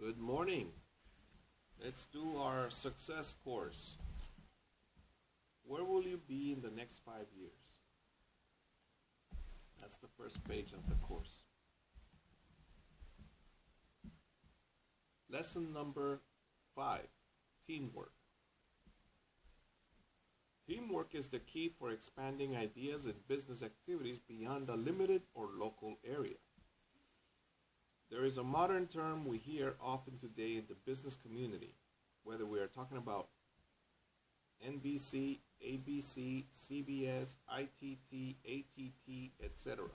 Good morning. Let's do our success course. Where will you be in the next 5 years? That's the first page of the course. Lesson number 5, teamwork. Teamwork is the key for expanding ideas and business activities beyond a limited or local area. There is a modern term we hear often today in the business community, whether we are talking about NBC, ABC, CBS, ITT, ATT, etc.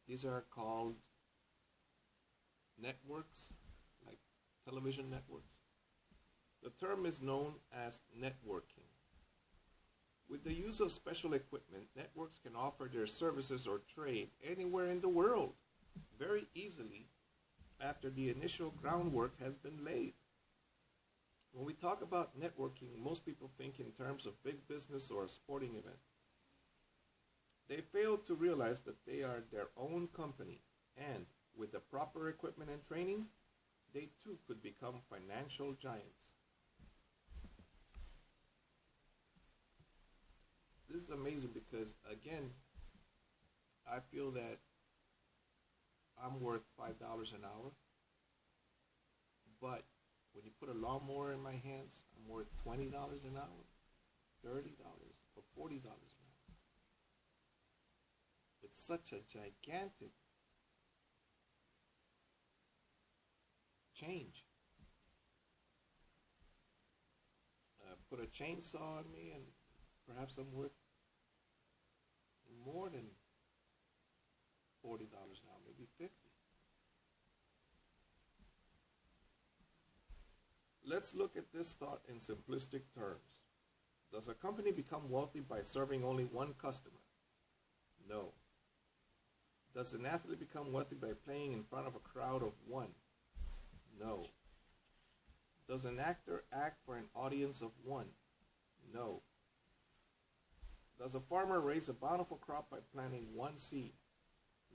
These are called networks, like television networks. The term is known as networking. With the use of special equipment, networks can offer their services or trade anywhere in the world very easily after the initial groundwork has been laid. When we talk about networking, most people think in terms of big business or a sporting event. They fail to realize that they are their own company, and with the proper equipment and training, they too could become financial giants. This is amazing because, again, I feel that I'm worth $5 an hour, but when you put a lawnmower in my hands, I'm worth $20 an hour, $30, or $40 an hour. It's such a gigantic change. Put a chainsaw on me and perhaps I'm worth more than $40 an hour, maybe 50. Let's look at this thought in simplistic terms. Does a company become wealthy by serving only one customer? No. Does an athlete become wealthy by playing in front of a crowd of one? No. Does an actor act for an audience of one? No. Does a farmer raise a bountiful crop by planting one seed?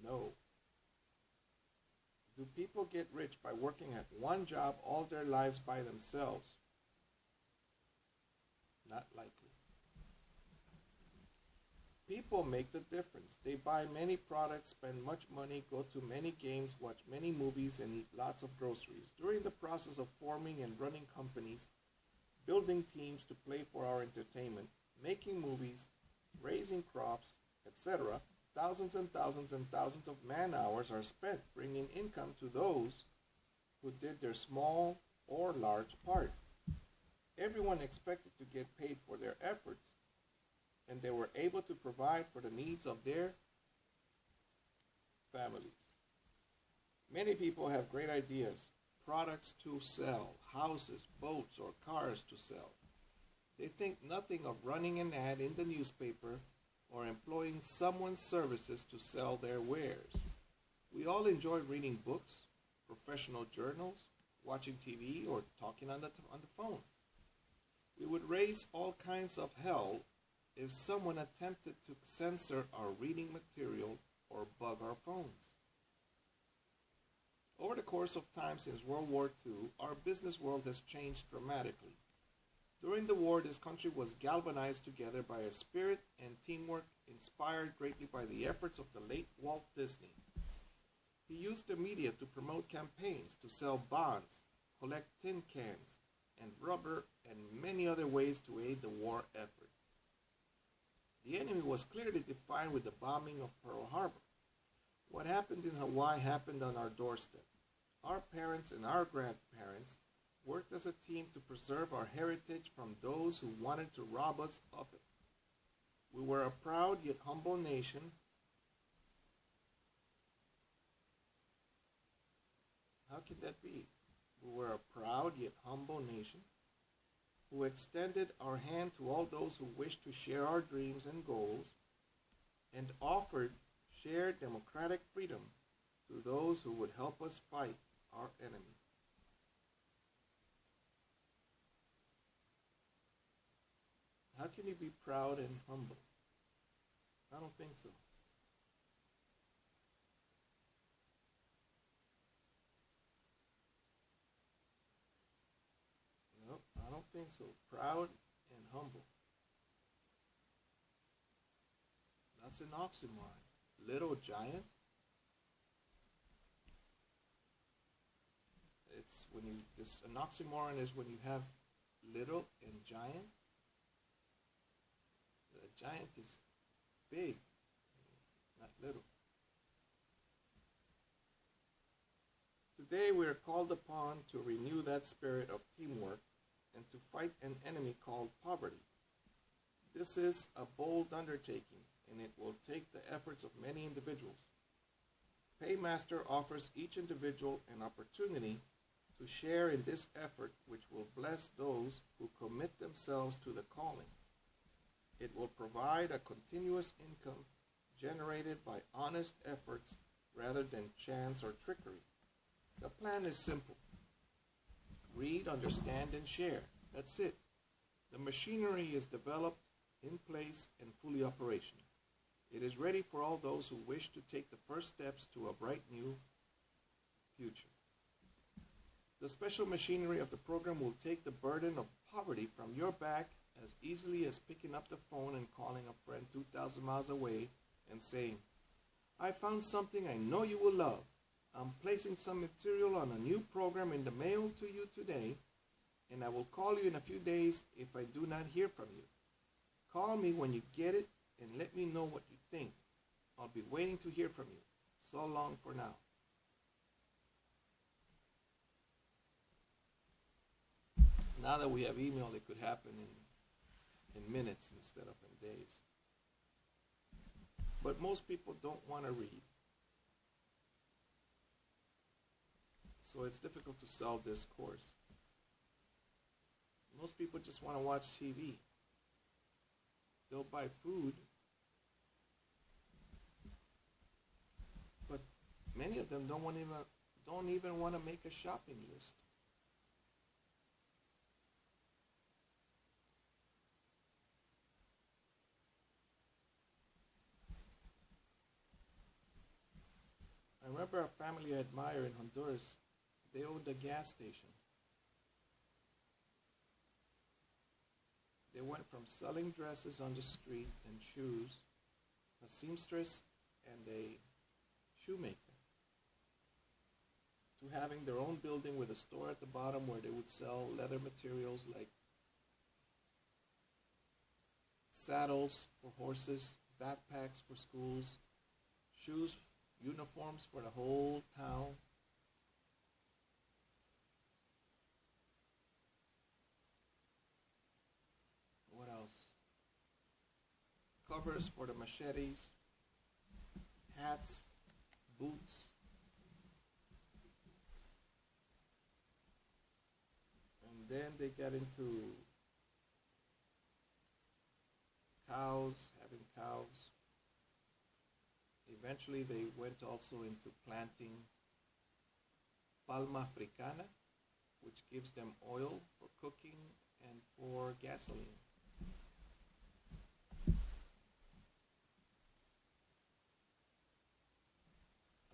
No. Do people get rich by working at one job all their lives by themselves? Not likely. People make the difference. They buy many products, spend much money, go to many games, watch many movies, and eat lots of groceries. During the process of forming and running companies, building teams to play for our entertainment, making movies, raising crops, etc., thousands and thousands and thousands of man-hours are spent bringing income to those who did their small or large part. Everyone expected to get paid for their efforts, and they were able to provide for the needs of their families. Many people have great ideas, products to sell, houses, boats, or cars to sell. They think nothing of running an ad in the newspaper or employing someone's services to sell their wares. We all enjoy reading books, professional journals, watching TV, or talking on the phone. We would raise all kinds of hell if someone attempted to censor our reading material or bug our phones. Over the course of time since World War II, our business world has changed dramatically. During the war, this country was galvanized together by a spirit and teamwork inspired greatly by the efforts of the late Walt Disney. He used the media to promote campaigns, to sell bonds, collect tin cans, and rubber, and many other ways to aid the war effort. The enemy was clearly defined with the bombing of Pearl Harbor. What happened in Hawaii happened on our doorstep. Our parents and our grandparents worked as a team to preserve our heritage from those who wanted to rob us of it. We were a proud yet humble nation. How can that be? We were a proud yet humble nation who extended our hand to all those who wished to share our dreams and goals and offered shared democratic freedom to those who would help us fight our enemy. How can you be proud and humble? I don't think so. something so proud and humble. That's an oxymoron. Little giant. It's when you this an oxymoron is when you have little and giant. The giant is big, not little. Today we are called upon to renew that spirit of teamwork and to fight an enemy called poverty. This is a bold undertaking, and it will take the efforts of many individuals. Paymaster offers each individual an opportunity to share in this effort, which will bless those who commit themselves to the calling. It will provide a continuous income generated by honest efforts rather than chance or trickery. The plan is simple. Read, understand, and share. That's it. The machinery is developed, in place, and fully operational. It is ready for all those who wish to take the first steps to a bright new future. The special machinery of the program will take the burden of poverty from your back as easily as picking up the phone and calling a friend 2,000 miles away and saying, "I found something I know you will love. I'm placing some material on a new program in the mail to you today, and I will call you in a few days if I do not hear from you. Call me when you get it and let me know what you think. I'll be waiting to hear from you. So long for now." Now that we have email, it could happen in minutes instead of in days. But most people don't want to read. So it's difficult to sell this course. Most people just want to watch TV. They'll buy food, but many of them don't even want to make a shopping list. I remember a family I admire in Honduras. They owned a gas station. They went from selling dresses on the street and shoes, a seamstress and a shoemaker, to having their own building with a store at the bottom where they would sell leather materials like saddles for horses, backpacks for schools, shoes, uniforms for the whole town. What else? Covers for the machetes, hats, boots. And then they got into cows, having cows. Eventually they went also into planting palma africana, which gives them oil for cooking and for gasoline.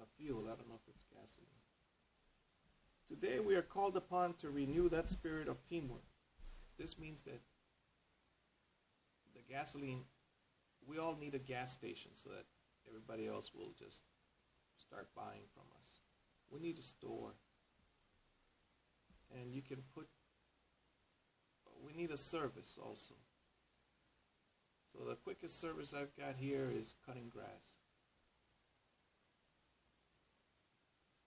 A fuel, I don't know if it's gasoline. Today we are called upon to renew that spirit of teamwork. This means that the gasoline, we all need a gas station so that everybody else will just start buying from us. We need a store. And you can put, we need a service also. So the quickest service I've got here is cutting grass.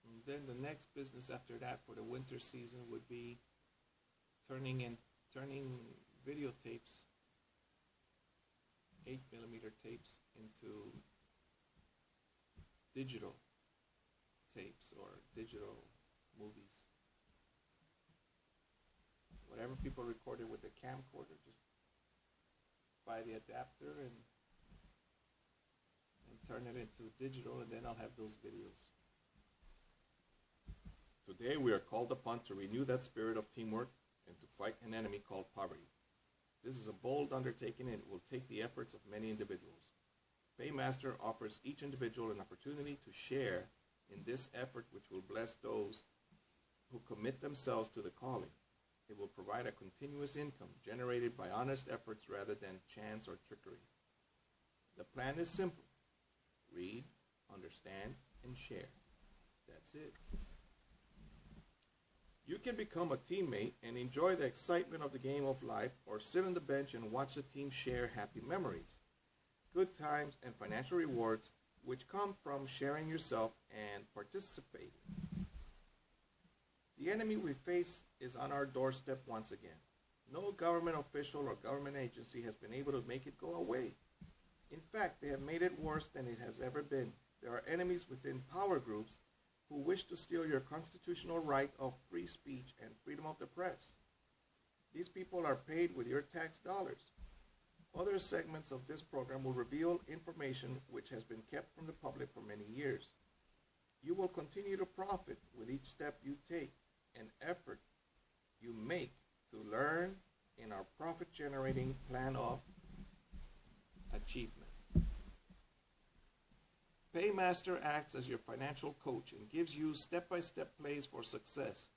And then the next business after that for the winter season would be turning videotapes, 8mm tapes, into digital tapes or digital movies. Whatever people recorded with the camcorder, just buy the adapter and turn it into digital, and then I'll have those videos. Today we are called upon to renew that spirit of teamwork and to fight an enemy called poverty. This is a bold undertaking and it will take the efforts of many individuals. Paymaster offers each individual an opportunity to share in this effort, which will bless those who commit themselves to the calling. It will provide a continuous income generated by honest efforts rather than chance or trickery. The plan is simple. Read, understand, and share. That's it. You can become a teammate and enjoy the excitement of the game of life, or sit on the bench and watch the team share happy memories, good times, and financial rewards which come from sharing yourself and participating. The enemy we face is on our doorstep once again. No government official or government agency has been able to make it go away. In fact, they have made it worse than it has ever been. There are enemies within power groups who wish to steal your constitutional right of free speech and freedom of the press. These people are paid with your tax dollars. Other segments of this program will reveal information which has been kept from the public for many years. You will continue to profit with each step you take and effort you make to learn in our profit-generating plan of achievement. Paymaster acts as your financial coach and gives you step-by-step plays for success.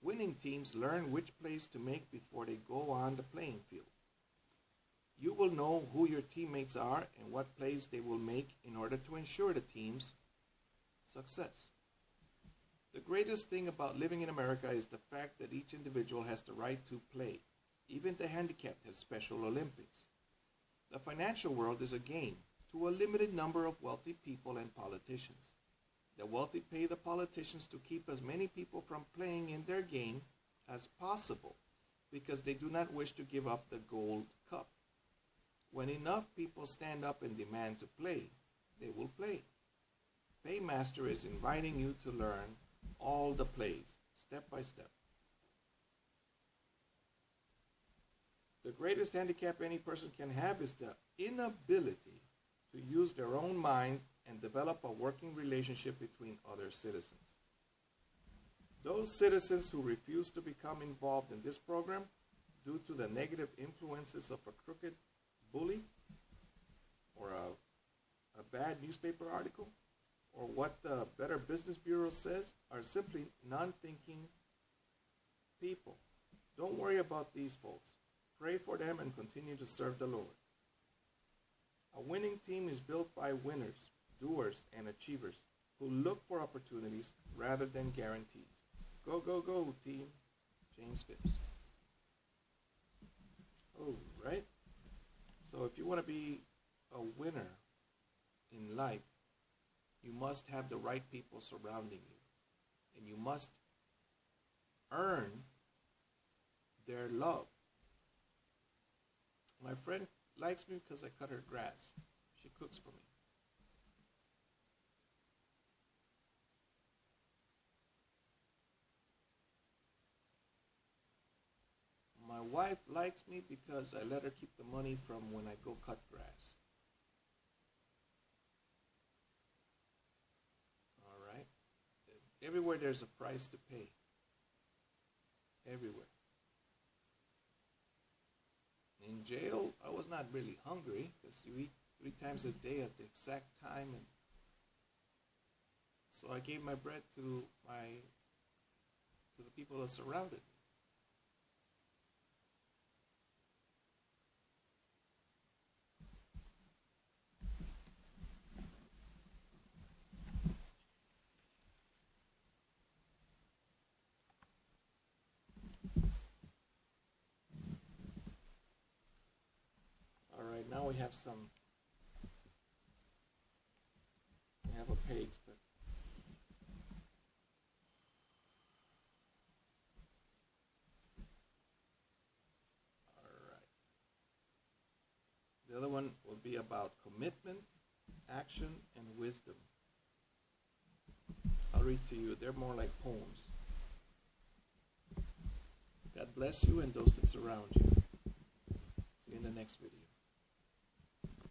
Winning teams learn which plays to make before they go on the playing field. You will know who your teammates are and what plays they will make in order to ensure the team's success. The greatest thing about living in America is the fact that each individual has the right to play. Even the handicapped have Special Olympics. The financial world is a game to a limited number of wealthy people and politicians. The wealthy pay the politicians to keep as many people from playing in their game as possible because they do not wish to give up the gold cup. When enough people stand up and demand to play, they will play. Paymaster is inviting you to learn all the plays, step by step. The greatest handicap any person can have is the inability to use their own mind and develop a working relationship between other citizens. Those citizens who refuse to become involved in this program due to the negative influences of a crooked bully or a bad newspaper article or what the Better Business Bureau says are simply non-thinking people. Don't worry about these folks. Pray for them and continue to serve the Lord. A winning team is built by winners, doers, and achievers who look for opportunities rather than guarantees. Go, go, go, team. James Phipps. All right. So if you want to be a winner in life, you must have the right people surrounding you. And you must earn their love. My friend likes me because I cut her grass. She cooks for me. My wife likes me because I let her keep the money from when I go cut grass. All right? Everywhere there's a price to pay. Everywhere. In jail, I was not really hungry because you eat 3 times a day at the exact time, and so I gave my bread to the people that surrounded me. Now we have a page, but all right. The other one will be about commitment, action, and wisdom. I'll read to you. They're more like poems. God bless you and those that surround you. See you in the next video.